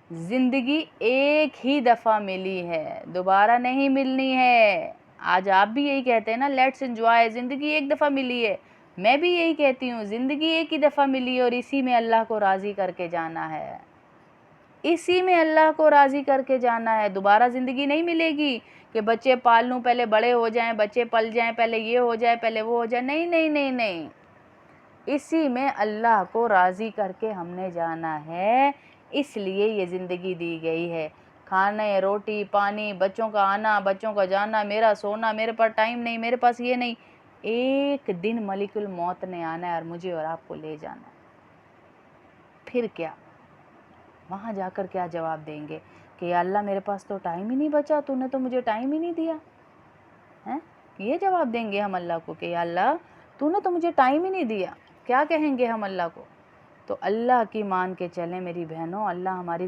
ज़िंदगी एक ही दफ़ा मिली है, दोबारा नहीं मिलनी है। आज आप भी यही कहते हैं ना, लेट्स एन्जॉय, ज़िंदगी एक दफ़ा मिली है। मैं भी यही कहती हूँ, ज़िंदगी एक ही दफ़ा मिली है और इसी में अल्लाह को राज़ी करके जाना है। इसी में अल्लाह को राज़ी करके जाना है। दोबारा ज़िंदगी नहीं मिलेगी कि बच्चे पाल लूँ, पहले बड़े हो जाएँ, बच्चे पल जाएँ, पहले ये हो जाए, पहले वो हो जाए। नहीं, नहीं, नहीं, नहीं। इसी में अल्लाह को राज़ी करके हमने जाना है, इसलिए ये ज़िंदगी दी गई है। खाने, रोटी, पानी, बच्चों का आना, बच्चों का जाना, मेरा सोना, मेरे पास टाइम नहीं, मेरे पास ये नहीं। एक दिन मलिकुल मौत ने आना है और मुझे और आपको ले जाना है। फिर क्या? वहाँ जाकर क्या जवाब देंगे कि या अल्लाह मेरे पास तो टाइम ही नहीं बचा, तूने तो मुझे टाइम ही नहीं दिया, हैं? ये जवाब देंगे हम अल्लाह को कि या अल्लाह तूने तो मुझे टाइम ही नहीं दिया। क्या कहेंगे हम अल्लाह को? तो अल्लाह की मान के चलें मेरी बहनों, अल्लाह हमारी